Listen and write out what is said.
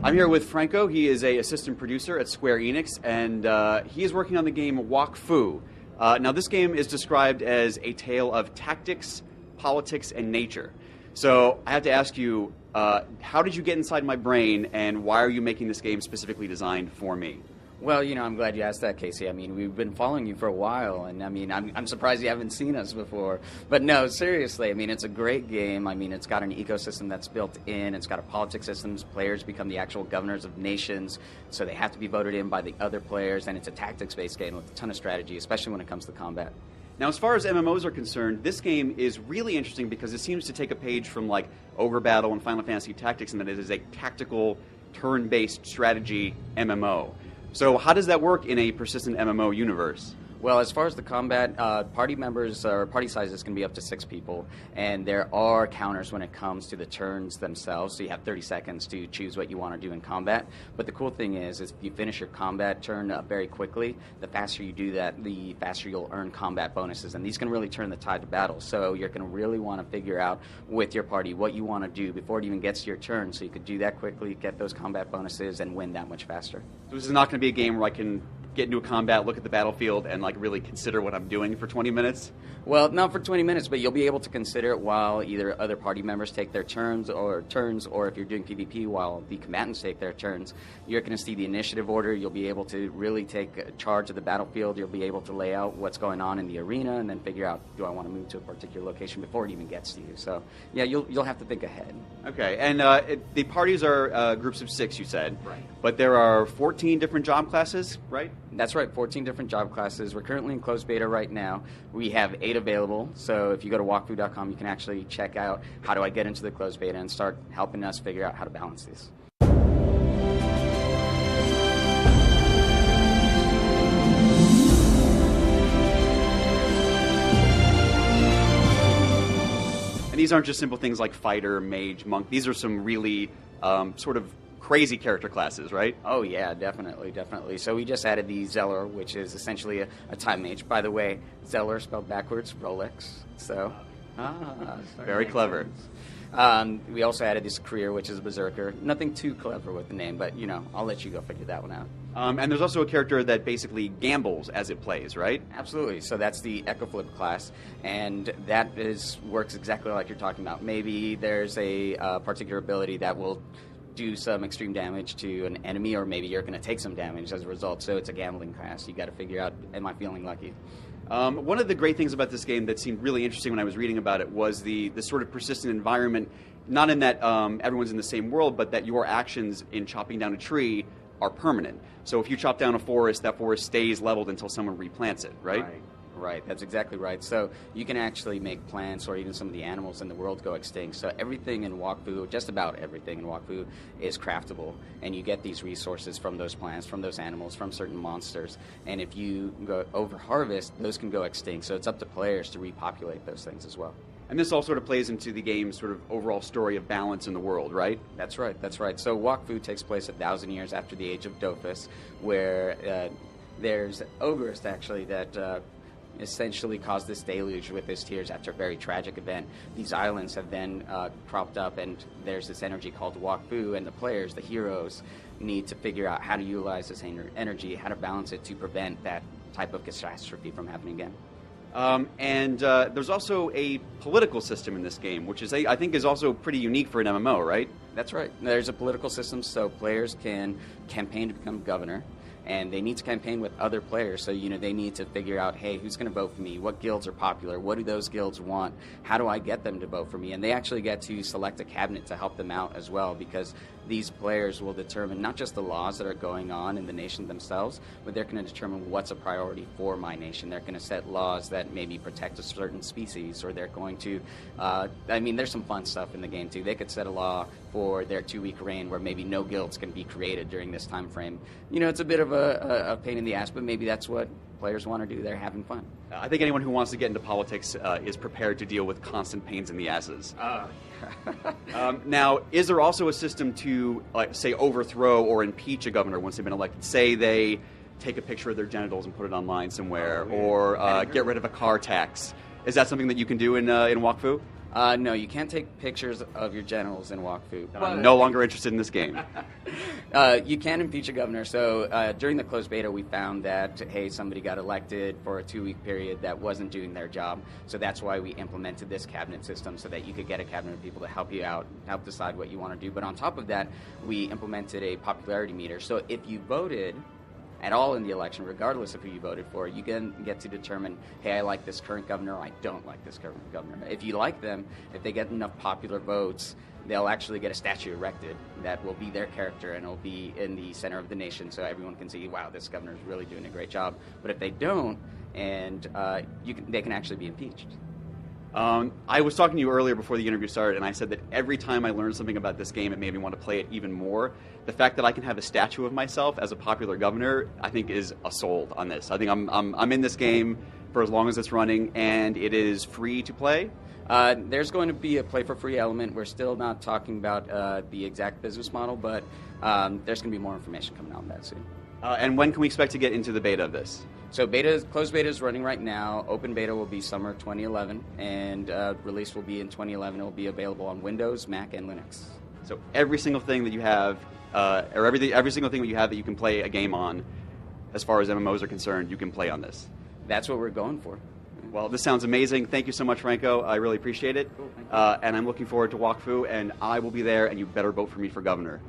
I'm here with Franko. He is a assistant producer at Square Enix, and he is working on the game Wakfu. Now, this game is described as a tale of tactics, politics, and nature. So I have to ask you, how did you get inside my brain, and why are you making this game specifically designed for me? Well, I'm glad you asked that, Casey. I mean, we've been following you for a while, and I'm surprised you haven't seen us before. But no, seriously, it's a great game. It's got an ecosystem that's built in. It's got a politics system. Players become the actual governors of nations, so they have to be voted in by the other players, and it's a tactics-based game with a ton of strategy, especially when it comes to combat. Now, as far as MMOs are concerned, this game is really interesting because it seems to take a page from, like, Ogre Battle and Final Fantasy Tactics, and that it is a tactical, turn-based strategy MMO. So how does that work in a persistent MMO universe? Well, as far as the combat, party members or party sizes can be up to 6 people, and there are counters when it comes to the turns themselves, so you have 30 seconds to choose what you want to do in combat. But the cool thing is if you finish your combat turn very quickly, the faster you do that, the faster you'll earn combat bonuses, and these can really turn the tide to battle. So you're going to really want to figure out with your party what you want to do before it even gets to your turn, so you could do that quickly, get those combat bonuses, and win that much faster. So this is not going to be a game where I can get into a combat, look at the battlefield, and really consider what I'm doing for 20 minutes? Well, not for 20 minutes, but you'll be able to consider it while either other party members take their turns, or if you're doing PvP while the combatants take their turns. You're going to see the initiative order. You'll be able to really take charge of the battlefield. You'll be able to lay out what's going on in the arena and then figure out, do I want to move to a particular location before it even gets to you? So, yeah, you'll have to think ahead. Okay, and the parties are groups of 6, you said. Right. But there are 14 different job classes, right? That's right, 14 different job classes. We're currently in closed beta right now. We have 8 available, so if you go to wakfu.com, you can actually check out how do I get into the closed beta and start helping us figure out how to balance these. And these aren't just simple things like fighter, mage, monk. These are some really sort of crazy character classes, right? Oh yeah, definitely. So we just added the Zeller, which is essentially a time mage. By the way, Zeller spelled backwards, Rolex. So, very clever. We also added this career, which is a berserker. Nothing too clever with the name, but I'll let you go figure that one out. And there's also a character that basically gambles as it plays, right? Absolutely. So that's the Echo Flip class, and that works exactly like you're talking about. Maybe there's a particular ability that will do some extreme damage to an enemy, or maybe you're going to take some damage as a result. So it's a gambling class. You got to figure out, am I feeling lucky? One of the great things about this game that seemed really interesting when I was reading about it was the sort of persistent environment, not in that everyone's in the same world, but that your actions in chopping down a tree are permanent. So if you chop down a forest, that forest stays leveled until someone replants it, right? Right, that's exactly right. So you can actually make plants or even some of the animals in the world go extinct. So everything in Wakfu, just about everything in Wakfu, is craftable. And you get these resources from those plants, from those animals, from certain monsters. And if you go over-harvest, those can go extinct. So it's up to players to repopulate those things as well. And this all sort of plays into the game's sort of overall story of balance in the world, right? That's right. So Wakfu takes place 1,000 years after the age of DOFUS, where there's ogres, actually, that essentially caused this deluge with his tears after a very tragic event. These islands have then cropped up, and there's this energy called Wakfu, and the players, the heroes, need to figure out how to utilize this energy, how to balance it to prevent that type of catastrophe from happening again. And there's also a political system in this game, which is I think is also pretty unique for an MMO, right? That's right. There's a political system, so players can campaign to become governor. And they need to campaign with other players, so they need to figure out, hey, who's going to vote for me? What guilds are popular? What do those guilds want? How do I get them to vote for me? And they actually get to select a cabinet to help them out as well, because these players will determine not just the laws that are going on in the nation themselves, but they're going to determine what's a priority for my nation. They're going to set laws that maybe protect a certain species, or they're going to, there's some fun stuff in the game too. They could set a law for their 2-week reign where maybe no guilds can be created during this time frame. It's a bit of a pain in the ass, but maybe that's what players want to do. They're having fun. I think anyone who wants to get into politics is prepared to deal with constant pains in the asses. Now, is there also a system to, say, overthrow or impeach a governor once they've been elected? Say they take a picture of their genitals and put it online somewhere, or get rid of a car tax. Is that something that you can do in Wakfu? No, you can't take pictures of your genitals in Wakfu. I'm no longer interested in this game. You can impeach a governor. So during the closed beta, we found that, hey, somebody got elected for a 2-week period that wasn't doing their job. So that's why we implemented this cabinet system so that you could get a cabinet of people to help you out, help decide what you want to do. But on top of that, we implemented a popularity meter. So if you voted at all in the election, regardless of who you voted for, you can get to determine, hey, I like this current governor, or I don't like this current governor. If you like them, if they get enough popular votes, they'll actually get a statue erected that will be their character and it'll be in the center of the nation so everyone can see, wow, this governor is really doing a great job. But if they don't, and they can actually be impeached. I was talking to you earlier before the interview started, and I said that every time I learned something about this game, it made me want to play it even more. The fact that I can have a statue of myself as a popular governor, I think, is a sold on this. I think I'm in this game for as long as it's running, and it is free to play. There's going to be a play for free element. We're still not talking about the exact business model, but there's going to be more information coming out on that soon. And when can we expect to get into the beta of this? So closed beta is running right now. Open beta will be summer 2011, and release will be in 2011. It will be available on Windows, Mac, and Linux. So every single thing that you have, or every single thing that you have that you can play a game on, as far as MMOs are concerned, you can play on this. That's what we're going for. Well, this sounds amazing. Thank you so much, Franco. I really appreciate it. Cool, thank you. And I'm looking forward to Wakfu, and I will be there, and you better vote for me for governor.